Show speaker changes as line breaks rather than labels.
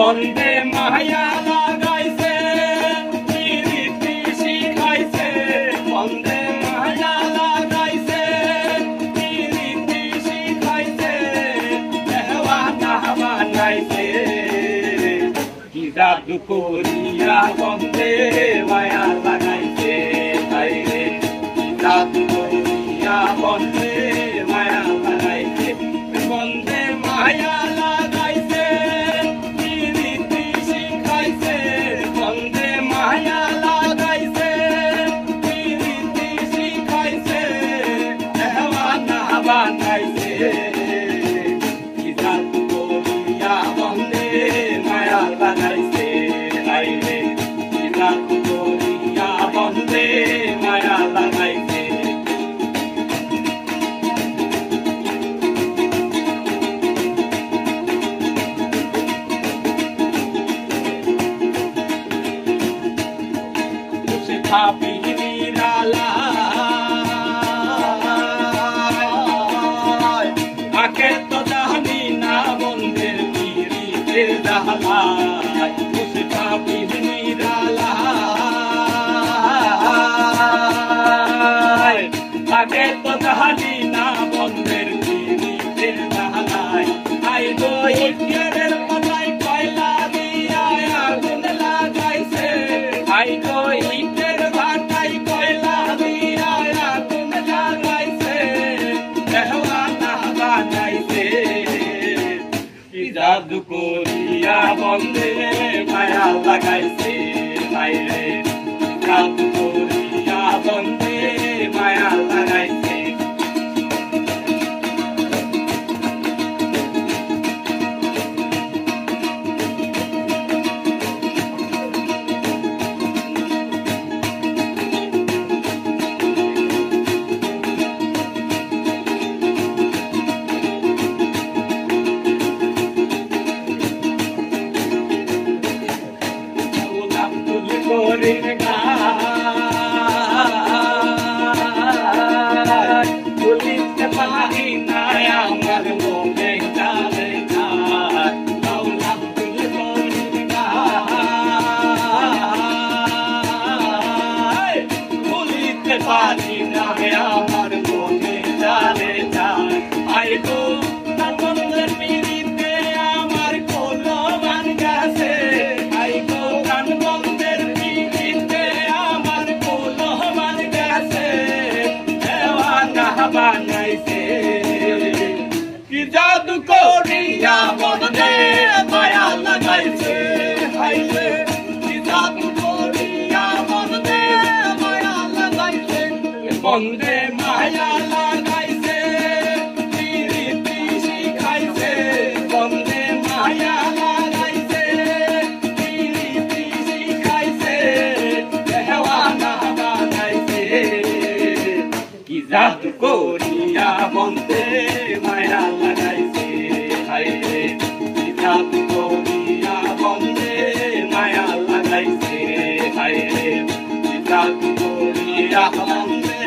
বন্দে মায়া লাগাইছে প্রীতি শিখাইছে বন্দে মায়া লাগাইছে প্রীতি শিখাইছে দেওয়ানা বানাইছে কি জাদু করিয়া বন্দে মায়া লাগাইছে তাইরে কি জাদু করিয়া বন্দে মায়া লাগাইছে বন্দে মায়া লাগাইছে প্রীতি শিখাইছে বন্দে মায়া লাগাইছে প্রীতি শিখাইছে দেওয়ানা বানাইছে কি জাদু করিয়া বন্দে মায়া লাগাইছে আইরে কি জাদু করিয়া বন্দে মায়া লাগাইছে Happy Nirala Aketo dahani na bondir kiri tir dahala Use Happy Nirala Aketo dahani na bondir kiri tir dahala Ai do ityerer patai koila diya agun lagaise Ai do জাদু করিয়া বন্দে মায়া লাগাইছে আইরে জাদু করিয়া বন্দে মায়া লাগাইছে Puliste pagina আমার মনে জালে না লাউলাম তুলে করিনা Puliste pagina আমার মনে জালে না আই গো কানবন্দের পিরিতে আমার কোলো মান গেছে আই গো কানবন্দের পিরিতে আমার কোলো মান গেছে দেওয়ানা বানাইছে কি জাদু করিয়া বন্দে মায়া লাগাইছে হাইরে কি জাদু করিয়া বন্দে মায়া লাগাইছে বন্দে মায়া লাগাইছে প্রীতি শিখাইছে বন্দে মায়া লাগাইছে প্রীতি শিখাইছে দেওয়ানা বানাইছে কি জাদু করিয়া বন্দে মায়া লাগাইছে হাইরে কি জাদু করিয়া বন্দে মায়া লাগাইছে হাইরে কি জাদু করিয়া বন্দে